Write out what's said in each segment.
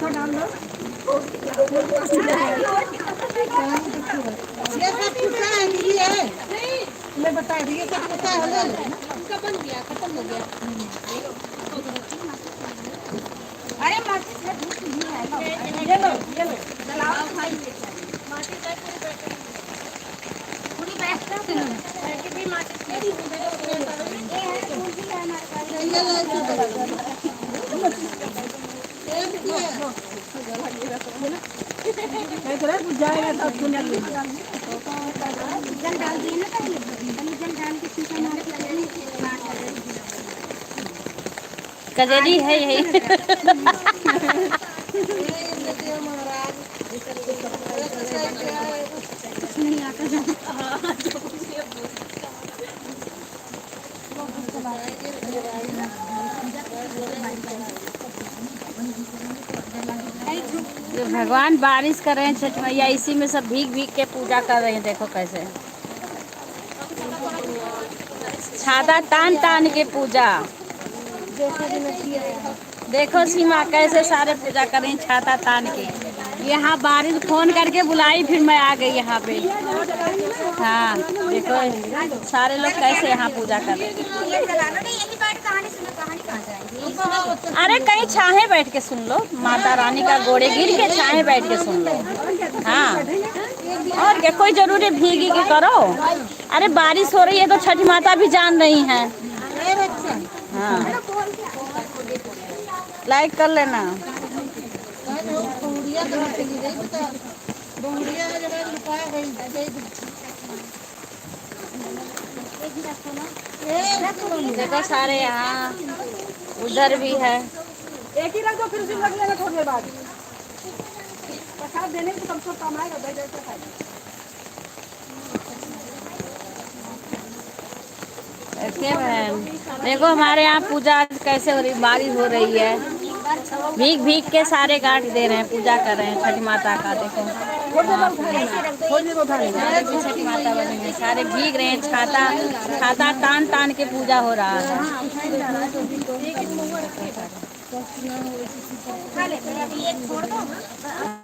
ये सब पूछा है कि ये है मैं बता दी ये सब पूछा है उनका बन गया खत्म हो गया। अरे माचिस है धूप नहीं है ये लो जलाओ भाई माचिस है पूरी बैठ के भी माचिस ये है फूल भी है हमारे पास जाएगा तब जल डाल दिए ना पहले जल डाल के शीशा मार के कजरी है यही। नहीं आता जो भगवान बारिश कर रहे हैं छठ मैया, इसी में सब भीग भीग के पूजा कर रहे हैं। देखो कैसे छाता तान तान के पूजा। देखो सीमा कैसे सारे पूजा कर रही हैं छाता तान के। यहाँ बारिश फोन करके बुलाई, फिर मैं आ गई यहाँ पे। हाँ देखो सारे लोग कैसे यहाँ पूजा कर रहे हैं। अरे कहीं छाहे बैठ के सुन लो, माता रानी का गोड़े गिर के छाहे बैठ के सुन लो। हाँ और क्या, कोई जरूरी भीगी के करो। अरे बारिश हो रही है तो छठ माता भी जान रही हैं। हाँ लाइक कर लेना। देखो सारे यहाँ, उधर भी है। एक ही रख दो फिर उसी रख लेना थोड़ी देर बाद प्रसाद देने से कम से कम आएगा भाई जैसे बहन देखो हमारे यहाँ पूजा आज कैसे हो रही, बारिश हो रही है। भीग भीग के सारे गांठ दे रहे हैं, पूजा कर रहे हैं छठ माता का। देखो छठ माता बनी है, सारे भीग रहे हैं। छाता छाता तान तान के पूजा हो रहा है।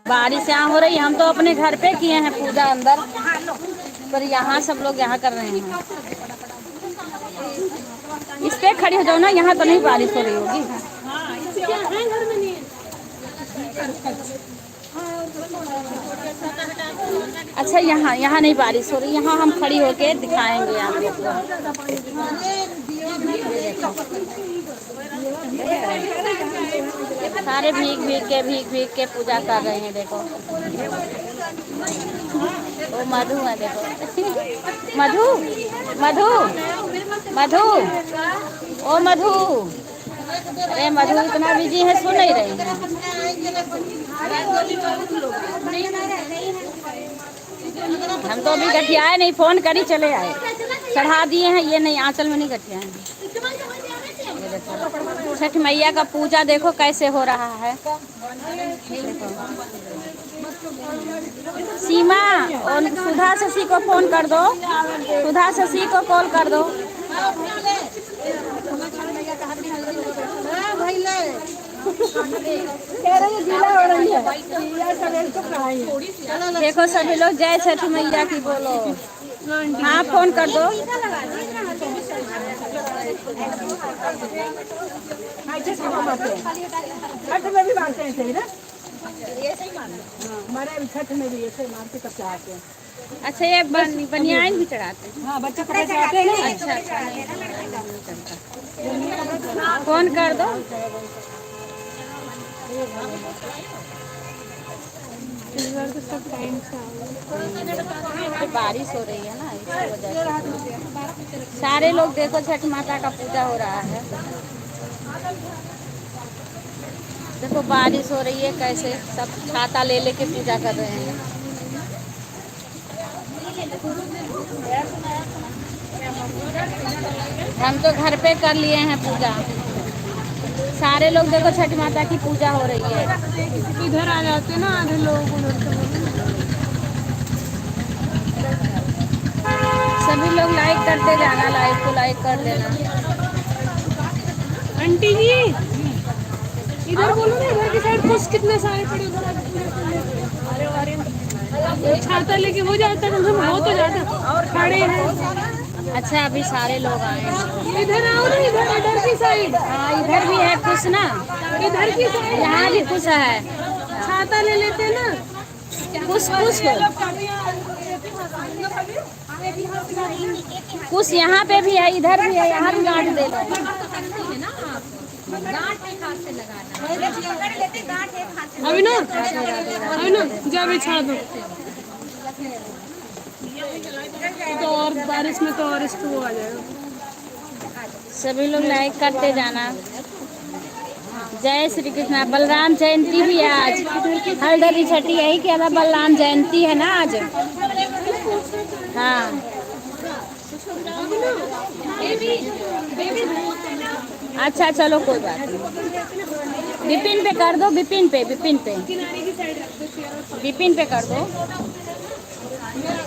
बारिश यहाँ हो रही है। हम तो अपने घर पे किए हैं पूजा अंदर, पर यहाँ सब लोग यहाँ कर रहे हैं। इस पे खड़ी हो जाओ ना, यहाँ तो नहीं बारिश हो रही होगी। अच्छा यहाँ यहाँ नहीं बारिश हो रही, यहाँ हम खड़ी होके दिखाएंगे आप लोग को। सारे भीग भीग के पूजा कर रहे हैं। देखो वो मधु है, देखो मधु मधु मधु ओ मधु। अरे मधु इतना बिजी है, सुन नहीं रही है। हम तो अभी गठियाए नहीं, फोन करी चले आए, चढ़ा दिए हैं। ये नहीं आंचल में नहीं गठियाए हैं। छठ मैया का पूजा देखो कैसे हो रहा है। सीमा और सुधा शशि को फोन कर दो, सुधा शशि को कॉल कर दो। देखो सभी लोग जय छठ मैया की बोलो। हाँ फोन कर दो। छठ में भी मारते हैं सही ना, हमारे छठ में भी ऐसे मारते कब चढ़ाते हैं। अच्छा ये बनियान भी चढ़ाते हैं। हाँ बच्चे कपड़े चढ़ाते हैं ना। अच्छा फोन कर दो। बारिश हो रही है ना, इसी वजह से सारे लोग देखो छठ माता का पूजा हो रहा है। देखो बारिश हो रही है कैसे, सब छाता ले लेके पूजा कर रहे हैं। हम तो घर पे कर लिए हैं पूजा। सारे लोग देखो छठ माता की पूजा हो रही है। इधर आ जाते ना आधे लोग उधर। सभी लोग लाइक करते जाना, लाइक को लाइक कर देना। आंटी जी इधर बोलो ना, इधर की साइड कुछ कितने सारे पड़े उधर। छाता लेके हो जाता है, हो तो जाता और खड़े हैं। अच्छा अभी सारे लोग आए हैं। इधर आओ ना, इधर की साइड। हाँ इधर भी है कुछ ना, इधर की साइड यहाँ भी कुछ है। छाता ले लेते ना। कुछ यहाँ पे भी है, इधर भी है, यहाँ भी गांठ दे लो। अभी ना जा बिछा दो। तो और बारिश में तो और इसको आ जाएगा। सभी लोग लाइक करते जाना। जय श्री कृष्णा। बलराम जयंती भी है आज। हल्दरी छठी यही कह रहा, बलराम जयंती है ना आज। हाँ अच्छा चलो कोई बात नहीं। विपिन पे कर दो, विपिन पे कर दो।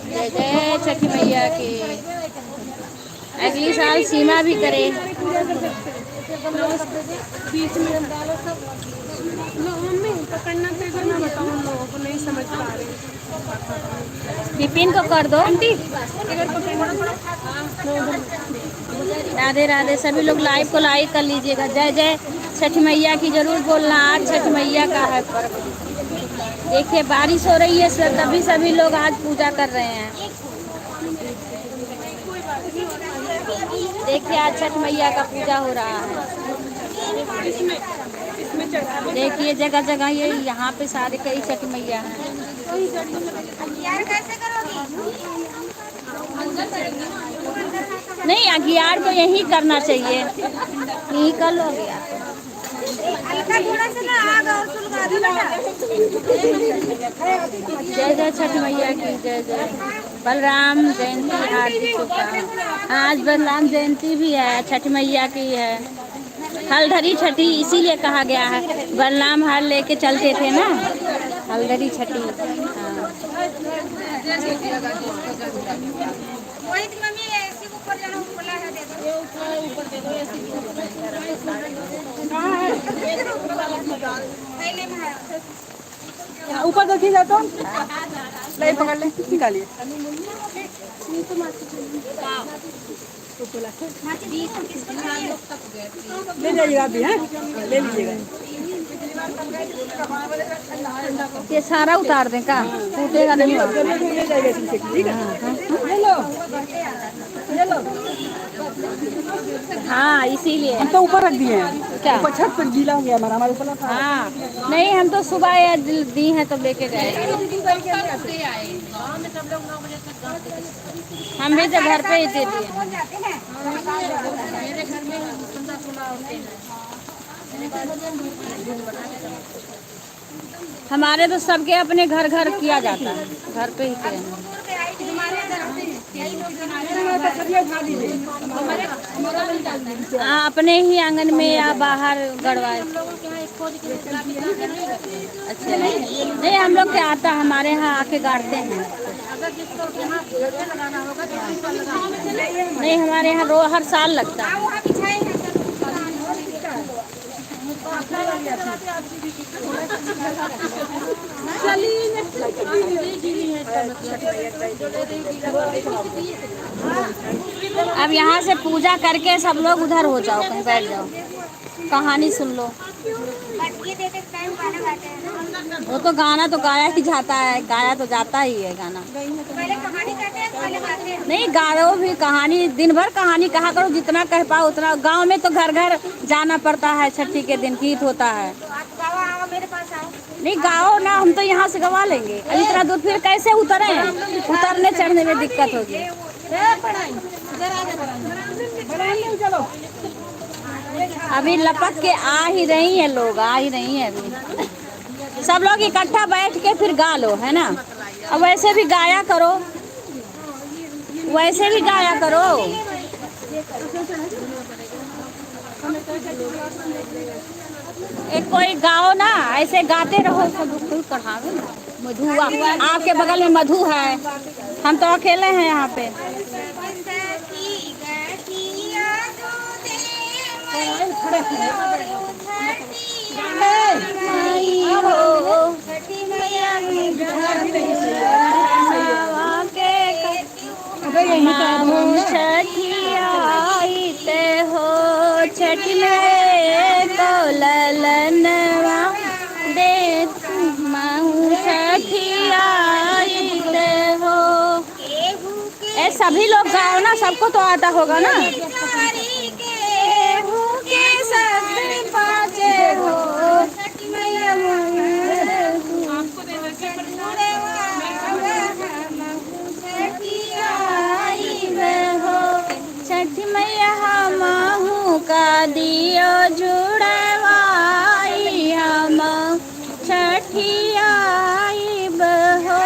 जय जय छठी मैया की। अगली साल सीमा भी करे। बीच में डालो सब। मम्मी पकड़ना तो इधर ना बताओ, हम लोगों को नहीं समझ पा रहे। विपिन को कर दो। आंटी इधर पकड़ना। राधे राधे। सभी लोग लाइव को लाइक कर लीजिएगा। जय जय छठ मैया की जरूर बोलना। आज छठ मैया का है पर्व। देखिए बारिश हो रही है तभी सभी लोग आज पूजा कर रहे हैं। देखिए आज छठ मैया का पूजा हो रहा है। देखिए जगह जगह ये यहाँ पे सारे कई छठ मैया हैं। नहीं अगियार तो यही करना चाहिए, यही कर लो अगियार। जय जय छठ मैया की जय जय। बलराम जयंती हार्दिक शुभकामनाएं। आज बलराम जयंती भी है, छठ मैया की है। हलधरी छठी इसीलिए कहा गया है, बलराम हल लेके चलते थे ना, हलधरी छठी। ऊपर देखिए जा तो ले पकड़ ले, निकालिए। ले जाइएगा अभी, हैं ले लीजिएगा। ये सारा उतार दें का, टूटेगा नहीं। ले जाइएगा ठीक है। ले लो ले लो। हाँ इसीलिए हम तो ऊपर रख दिए हैं। क्या ऊपर छत पर गीला हो गया हमारे ऊपर। हाँ नहीं हम तो सुबह दी हैं तो लेके गए। हम भी तो घर पे ही दे दिए। हमारे तो सबके अपने घर घर किया जाता है, घर पे ही करें। अपने ही आंगन में या बाहर गड़वाए। अच्छा नहीं हम लोग के आता, हमारे यहाँ आके गाड़ते हैं। नहीं हमारे यहाँ हर साल लगता है। अब यहाँ से पूजा करके सब लोग उधर हो जाओ, कहीं बैठ जाओ, कहानी सुन लो। वो तो गाना तो गाया ही जाता है, गाया तो जाता ही है गाना। नहीं गाओ भी कहानी, दिन भर कहानी कहा करो, जितना कह पाओ उतना। गांव में तो घर घर जाना पड़ता है, छठी के दिन गीत होता है। नहीं गाओ ना, हम तो यहाँ से गवा लेंगे। इतना दूर फिर कैसे उतरे, उतरने चढ़ने में दिक्कत होगी। अभी लपक के आ ही रही है, लोग आ ही रही है अभी। सब लोग इकट्ठा बैठ के फिर गा लो, है ना। और वैसे भी गाया करो, वैसे भी गाया करो। एक कोई गाओ ना, ऐसे गाते रहो, सब फूल चढ़ावे। मधु आपके बगल में मधु है, हम तो अकेले हैं यहाँ पे। ललनवा दे माहू छठिया हो। ए सभी लोग गाओ ना, सबको तो आता होगा ना। छठी मैया हमहू का दियो जुड़वाई हम छठिया बहो।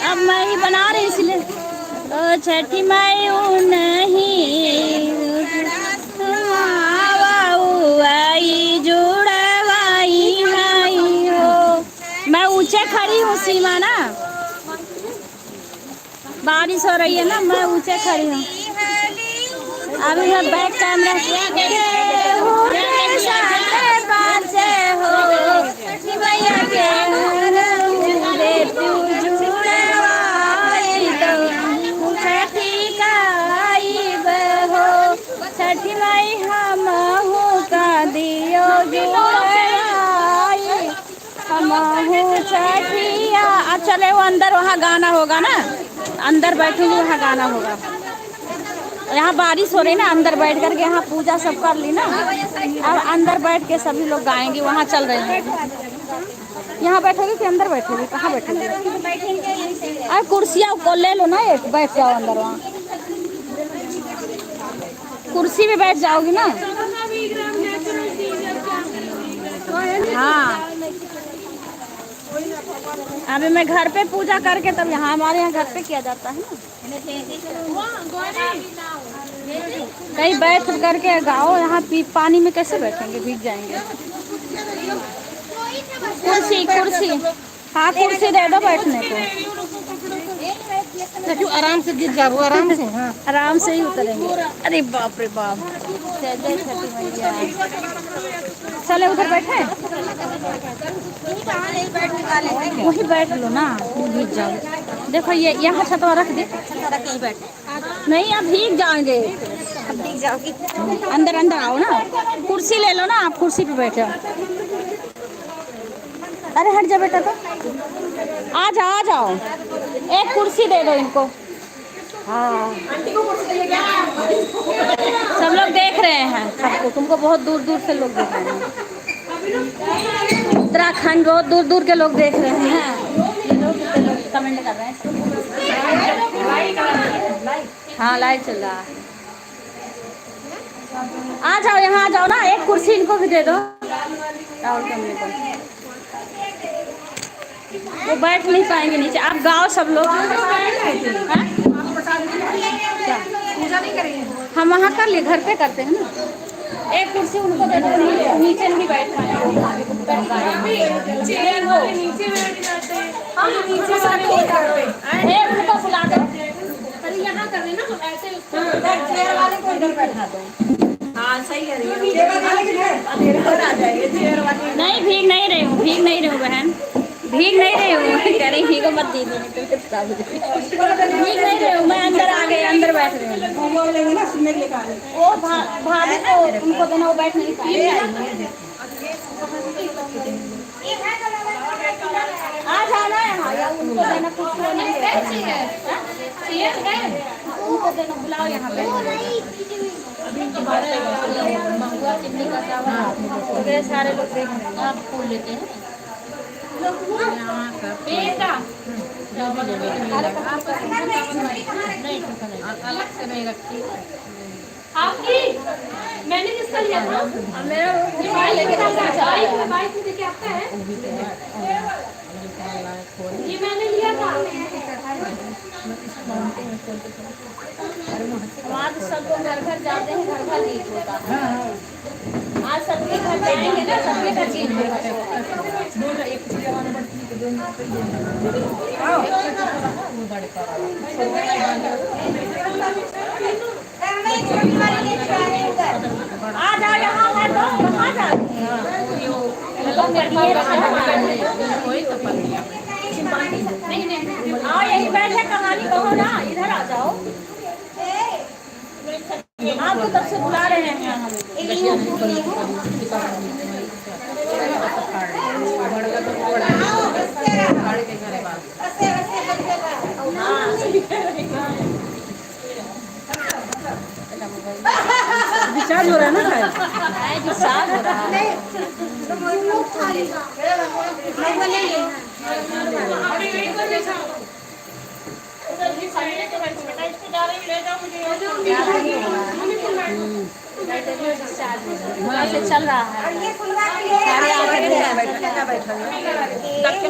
अब मैं ही बना रही इसलिए। ओ छठी माई नहीं आई जुड़वाई माई हो। मैं ऊंचे खड़ी हूँ सीमा ना, बारिश हो रही है ना, मैं ऊंचे खड़ी हूँ। अभी मैं बैक कैमरा छठी माई हमहू का दियो जुड़वाई हमहू छठिया। अब चले वो अंदर, वहाँ गाना होगा ना, अंदर बैठूंगी वहाँ गाना होगा। यहाँ बारिश हो रही ना, अंदर बैठ करके यहाँ पूजा सब कर ली ना, अब अंदर बैठ के सभी लोग गाएंगे। वहाँ चल रहे हैं। यहाँ बैठोगे कि अंदर बैठोगे? कहाँ बैठोगे? अरे कुर्सियाँ को ले लो ना, एक बैठ जाओ अंदर। वहाँ कुर्सी पे बैठ जाओगी ना। हाँ, अभी मैं घर पे पूजा करके तब यहाँ, हमारे यहाँ घर पे किया जाता है ना। कहीं बैठ करके गाओ, यहाँ पानी में कैसे बैठेंगे, भीग जाएंगे। कुर्सी कुर्सी, हाँ कुर्सी दे दो बैठने को। आराम से गिर जाओ, आराम से। हाँ, आराम से ही उतरेंगे। अरे बाप रे बाप। चले उधर बैठे, वही बैठ लो ना, भीग जाओ। देखो ये यहाँ छतवा रख दे, नहीं अब भीग जाएंगे। अब भीग जाओगी, अंदर अंदर आओ ना। कुर्सी ले लो ना, आप कुर्सी पे बैठो। अरे हट जा बेटा, तो आ जाओ आ जाओ, एक कुर्सी दे दो इनको। हाँ, सब लोग देख रहे हैं सबको, तुमको बहुत दूर दूर से लोग देख रहे हैं। उत्तराखंड बहुत दूर दूर के लोग देख रहे हैं। ये लोग कमेंट कर रहे हैं। हाँ लाइव चल रहा है। आ जाओ, यहाँ आ जाओ ना, एक कुर्सी इनको भी दे दो। राहुल कमले को वो बैठ नहीं पाएंगे नीचे। आप गाओ सब लोग। हम वहाँ कर लिए, घर पे करते हैं ना। एक कुर्सी उनको दे दो, नीचे नहीं बैठ पाएंगे। उनको बुला दो, यहाँ कर रहे ना ऐसे, चेयर वाले को इधर बैठा दो। हाँ सही है। नहीं भीग नहीं रही हूँ, भीग नहीं रही हूँ बहन, भीग नहीं रही हूँ। कह रही भीगो मत दीदी, भीग नहीं रही हूँ मैं। अंदर आ गए, अंदर बैठ रही हूँ। वो भाभी को उनको देना, वो बैठ नहीं पाएंगे। आ जाना यहाँ, या उनको देना, कुछ नहीं उनको देना, बुलाओ यहाँ पे। अभी महुआ चिन्नी का चावल वगैरह सारे लोग देख रहे हैं। आप फूल लेते हैं अलग से नहीं रखती। आपकी मैंने किसका लिया था? मेरा बाइक लेके आता है, ये मैंने लिया था। हमारे सब लोग घर घर जाते हैं, घर घर लीड होता है। आज सबके घर जाएंगे ना, सबके घर लीड होगा। आ जाओ यहाँ है तो कहाँ जा आओ यही बैठे कहानी कहो ना इधर आ जाओ आपको तब से बुला रहे हैं रिचार्ज हो रहा है ना डिस्चार्ज हो रहा है वहाँ से चल रहा है सारे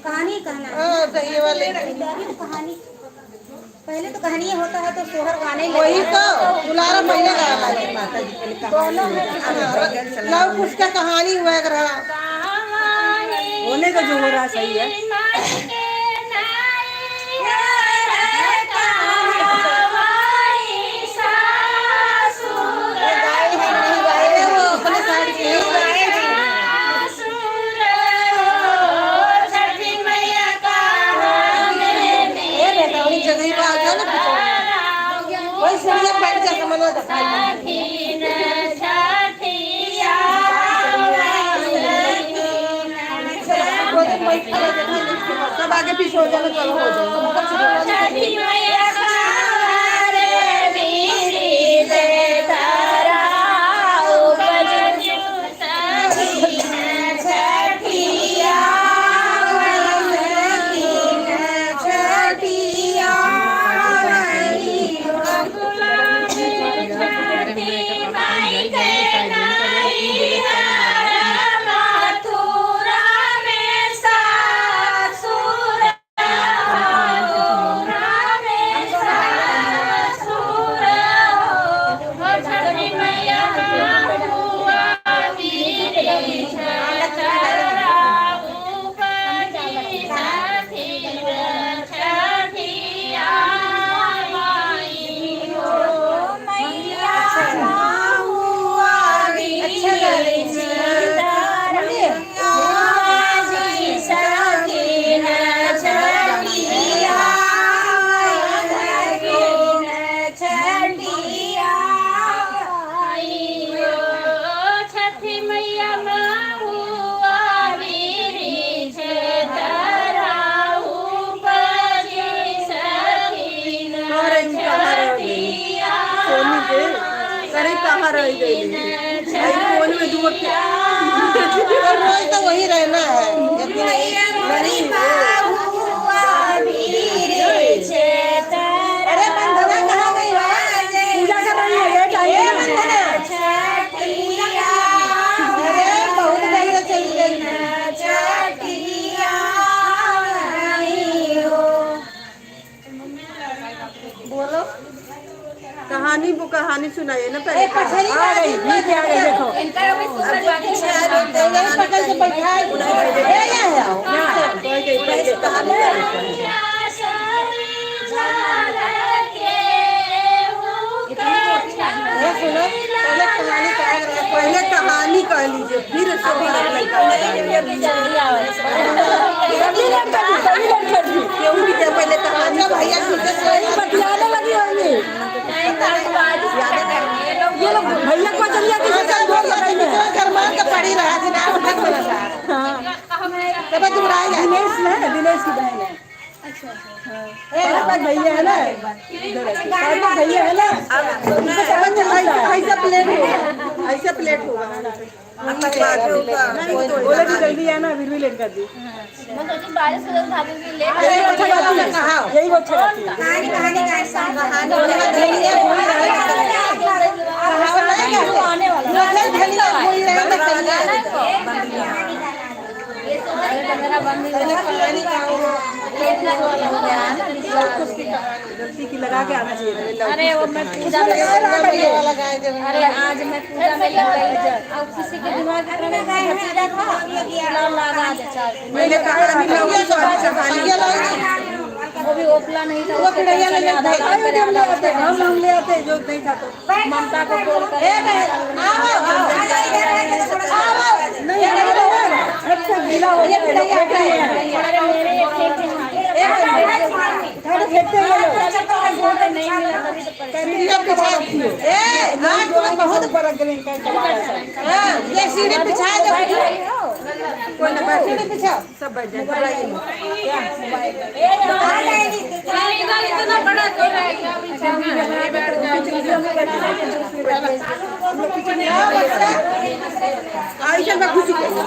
कहानी कहना तो ये वाले कहानी पहले तो कहानी होता है तो सोहर गाने वही तो दुलारा पहले गाया माता जी के लव कुछ का कहानी हुआ रहा होने का जो हो रहा सही है। सब आगे पीछे हो जाना चलो हो तो वही रहना है। अरे बंधना कहाँ गई है? पूजा कर रही है अरे बहुत देर चली गई। बोलो कहानी सुनाइए ना पहले। देखो पकड़ से बैठाए पहले कहानी कह लीजिए फिर पहले कहानी भैया बतियाने लगी होंगी ये लोग भैया को चलिए का पड़ी रहा दिनेश की बहन है। भैया है ना भैया है ना ऐसा प्लेट होगा बोले कि जल्दी है ना फिर भी लेट कर दी। यही अच्छा गलती की लगा के आना चाहिए। अरे वो मैं पूजा में अरे आज मैं पूजा में अब किसी के दिमाग में लगा मैंने वो भी ओपला नहीं था हम ले आते जो नहीं था तो ममता को कॉल कर गीला हो गया बहुत बड़ा ये सीढ़ी पिछा दो कोई ना बैठ पिछा सब बैठ जाए इतना बड़ा आई चल मैं घुसी पीछे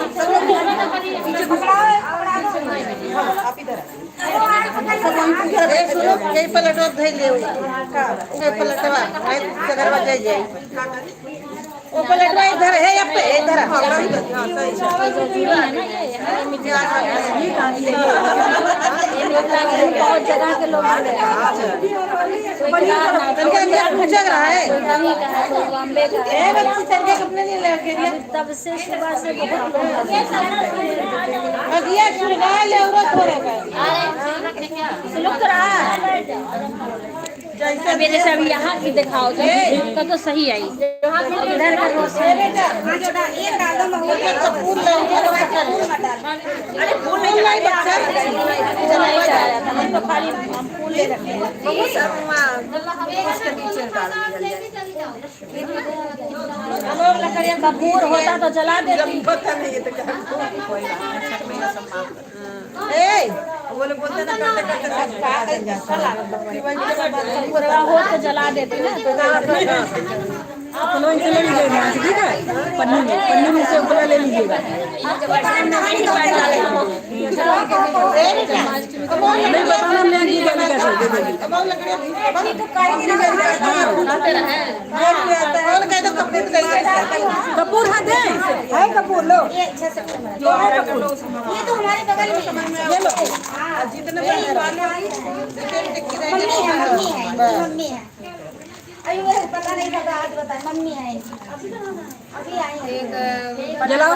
आप इधर सुनो यही पलटवा धैल ले पलटवा सगरवा जाए वो पलटवा इधर है या पे इधर बहुत जगह के लोग तब से सुबह से बहुत मेरे से अभी यहाँ की दिखाओ तो सही आई इधर का कपूर होता तो जला देती बोले बोलते ना हो तो जला देती ना पन्नी में से उपला ले लीजिएगा। नहीं बताना ले लीजिएगा कैसे दे देगी। कपूर है दे है कपूर लो ये अच्छा से ये तो हमारे बगल में ये लो जितने मम्मी है अभी वो पता नहीं था आज बता मम्मी है अभी आई जलाओ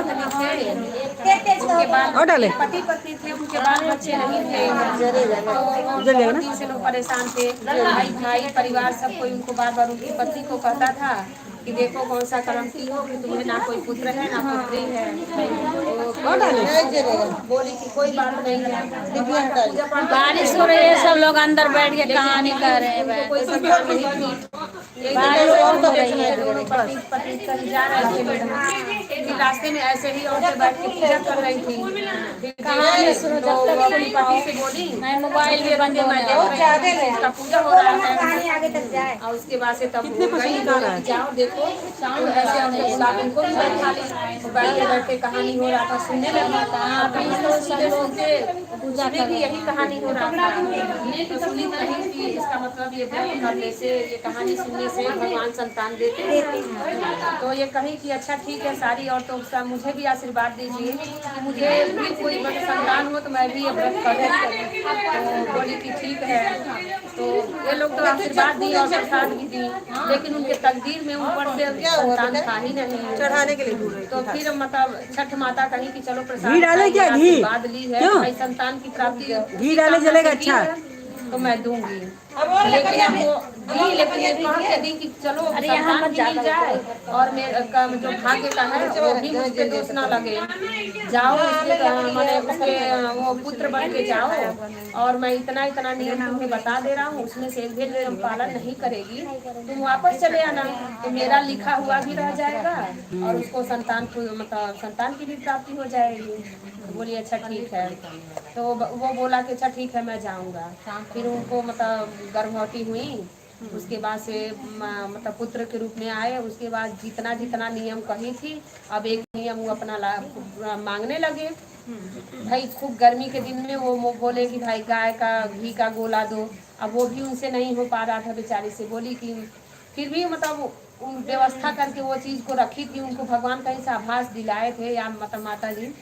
और डाले पति पत्नी थे उनके बाल बच्चे नहीं थे तो से लोग परेशान थे भाई भाई परिवार सब कोई उनको बार बार उनकी पत्नी को कहता था कि देखो कौन सा कर्म की हो कि तुम्हें ना कोई पुत्र है ना पुत्री है बोली कि कोई बात नहीं है बारिश हो रही है सब लोग अंदर बैठ के कहानी कर रहे हैं कोई बारिश हो रही है पति कहीं जा रहे थे मैडम रास्ते में ऐसे ही औरतें बैठ के पूजा कर रही थी कहानी सुनो जब तक पति से बोली मैं मोबाइल में बंद उसका पूजा हो रहा है आगे तक जाए और उसके बाद से तब जाओ देखो ऐसे उनको भी बैठा ली बैठे बैठे कहानी हो रहा था सुनने लगा था पूजा भी यही कहानी हो रहा था तो सुनी नहीं कि इसका मतलब ये व्रत करने से ये कहानी सुनने से भगवान संतान देते हैं तो ये कही कि अच्छा ठीक है सारी औरतों का मुझे भी आशीर्वाद दीजिए कि मुझे भी कोई संतान हो तो मैं भी ये व्रत करूँ तो बोली कि ठीक है तो ये लोग तो आशीर्वाद दी और प्रसाद भी दी लेकिन उनके तकदीर में ऊपर से संतान था ही नहीं चढ़ाने के लिए तो फिर मतलब छठ माता कही कि चलो प्रसाद बाद ली है भाई संतान की प्राप्ति घी डाले चलेगा अच्छा तो मैं दूंगी लेकिन वो दी लेकिन ये दी कि चलो संतान भी मिल जाए और मेरा जो भाग्य का है वो भी मुझे दोष ना लगे जाओ मैंने उसके वो पुत्र बन के जाओ और मैं इतना इतना नियम तुम्हें बता दे रहा हूँ उसमें से एक भी नियम पालन नहीं करेगी तुम वापस चले आना तो मेरा लिखा हुआ भी रह जाएगा और उसको संतान को मतलब संतान की भी प्राप्ति हो जाएगी बोलिए अच्छा ठीक है तो वो बोला कि अच्छा ठीक है मैं जाऊँगा फिर उनको मतलब गर्भवती हुई उसके बाद से मतलब पुत्र के रूप में आए उसके बाद जितना जितना नियम कही थी अब एक नियम वो अपना मांगने लगे भाई खूब गर्मी के दिन में वो बोले कि भाई गाय का घी का गोला दो अब वो भी उनसे नहीं हो पा रहा था बेचारी से बोली कि फिर भी मतलब उन व्यवस्था करके वो चीज़ को रखी थी उनको भगवान कहीं से आभास दिलाए थे या मतलब माता जी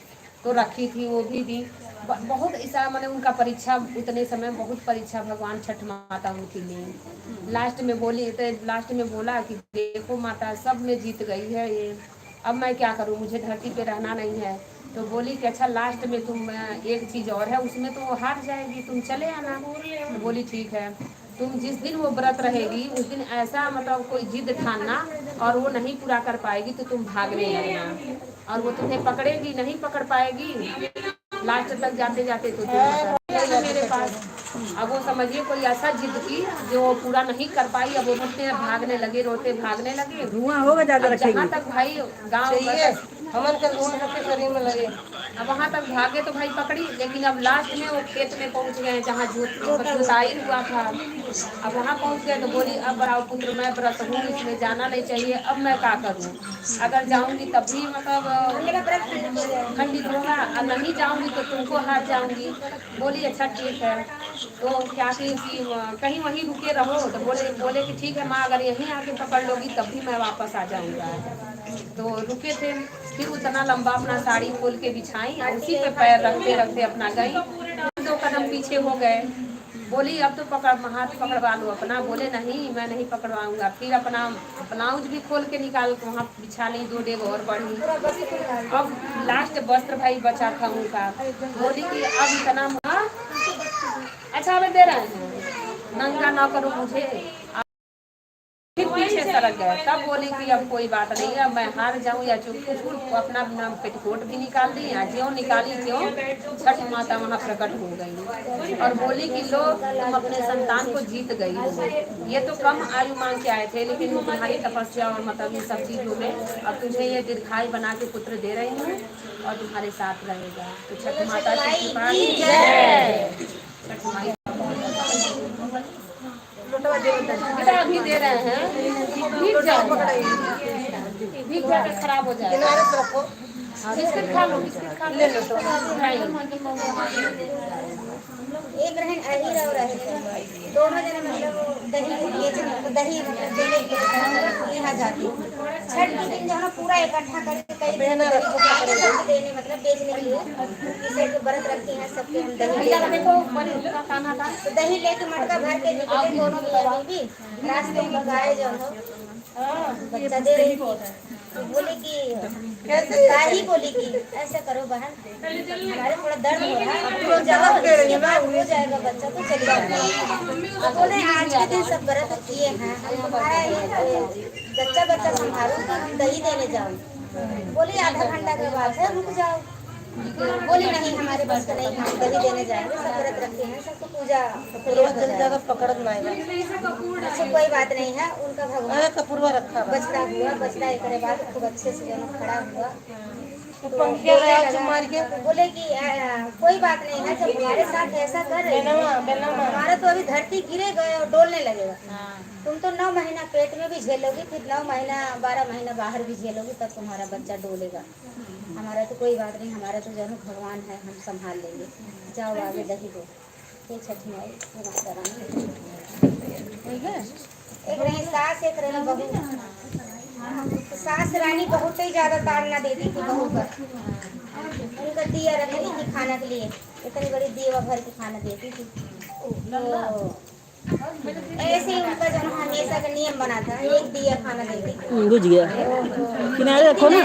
तो रखी थी वो भी दी बहुत ऐसा मैंने उनका परीक्षा उतने समय बहुत परीक्षा भगवान छठ माता उनकी ली लास्ट में बोली तो लास्ट में बोला कि देखो माता सब में जीत गई है ये अब मैं क्या करूँ मुझे धरती पे रहना नहीं है तो बोली कि अच्छा लास्ट में तुम एक चीज़ और है उसमें तो वो हार जाएगी तुम चले आना तो बोली ठीक है तुम जिस दिन वो व्रत रहेगी उस दिन ऐसा मतलब कोई जिद ठानना और वो नहीं पूरा कर पाएगी तो तुम भागने लगना और वो तुम्हें पकड़ेगी नहीं पकड़ पाएगी लास्ट तक जाते जाते तो तुम मेरे पास अब वो समझिए कोई ऐसा जिद की जो वो पूरा नहीं कर पाई। अब वो रोते हैं, भागने लगे, रोते भागने लगे। धुआं होगा ज्यादा अब जहाँ रखेगी। तक भाई गाँव हमन का धुआं सबके शरीर में लगे। अब वहाँ तक भागे तो भाई पकड़ी, लेकिन अब लास्ट में वो खेत में पहुँच गए जहाँ जुताई हुआ था। अब वहाँ पहुँच गए तो बोली अब बड़ाओ पुत्र मैं व्रत हूँ, इसमें जाना नहीं चाहिए, अब मैं क्या करूँ। अगर जाऊँगी तब भी मतलब खंडित होगा, और नहीं जाऊँगी तो तुमको हार जाऊँगी। बोली अच्छा ठीक है। तो क्या कि कहीं वहीं रुके रहो, तो बोले कि ठीक है माँ, अगर यहीं आके पकड़ लोगी तब भी मैं वापस आ जाऊँगा। तो रुके थे, फिर उतना लंबा अपना साड़ी खोल के बिछाई और उसी पे पैर रखते रखते अपना गई। 2 कदम पीछे हो गए। बोली अब तो हाथ पकड़वा लो अपना। बोले नहीं मैं नहीं पकड़वाऊंगा। फिर अपना ब्लाउज भी खोल के निकाल के वहाँ बिछा ली, 2 डेग और बढ़ी। अब लास्ट वस्त्र भाई बचा था उनका। बोली कि अब इतना अच्छा अब दे रहे हैं, नंगा ना करो मुझे। फिर पीछे सरक गए। तब बोली कि अब कोई बात नहीं है, मैं हार जाऊं या चुप कुछ। अपना पेटीकोट भी निकाल दी, ज्यों निकाली त्यों छठ माता वहाँ प्रकट हो गई और बोली कि लो तुम अपने संतान को जीत गई। ये तो कम आयु मांग के आए थे, लेकिन तुम्हारी तपस्या और मतलब इन सब चीज़ों में अब तुझे ये दीर्घायु बना के पुत्र दे रही हूँ और तुम्हारे साथ रहेगा। तो छठ माता की कृपा की जय। छठ माता बेटा अभी दे रहे हैं, भीग जाएगा, भीग जाकर खराब हो जाएगा। बिस्किट खा लो, बिस्किट खा ले लो तो एक रहन अहीर और अहीर दोनों जने मतलब दही देने के लिए यहाँ जाती। छठ के दिन जो है पूरा इकट्ठा करके कई देने मतलब बेचने के लिए किसी के व्रत रखते हैं सबके हम दही लेके मटका भर के दोनों भी रास्ते में गाय जो हो बच्चा दे रही थी। तो बोले कि गाय बोली कि ऐसा करो बहन, हमारे थोड़ा दर्द हो रहा है, हो जाएगा बच्चा तो चली जाएगा। बोले आज के दिन सब व्रत किए हैं, हमारा ये बच्चा संभालो कि हम दही देने जाओ। बोले आधा घंटा के बाद है रुक जाओ। बोली नहीं हमारे बस का नहीं, हम दही देने जाएंगे, सब व्रत रखते हैं, सबको पूजा पकड़ अच्छा कोई बात नहीं है। उनका भगवान कपूरवा रखा बछड़ा हुआ, बछड़ा एक बाद खूब अच्छे से जब खड़ा हुआ तो बोले कि कोई बात नहीं है, जब हमारे साथ ऐसा कर रहे हमारा तो अभी धरती गिरेगा और डोलने लगेगा। तुम तो 9 महीना पेट में भी झेलोगी, फिर 9 महीना 12 महीना बाहर भी झेलोगी, तब तुम्हारा बच्चा डोलेगा। हमारा तो कोई बात नहीं, हमारा तो जरूर भगवान है, हम संभाल लेंगे, जाओ आगे दही दो। ये छठ माई माता रानी ठीक है। एक रही सास एक रही बहू। सास रानी बहुत ही ज्यादा ताड़ना देती थी बहू पर। उनका दिया रखनी थी खाना के लिए, इतनी बड़ी दीवा भर के खाना देती थी। तो ऐसे ही उनका जो हमेशा का नियम बना था, एक दिया खाना देती थी। बुझ गया, किनारे रखो ना।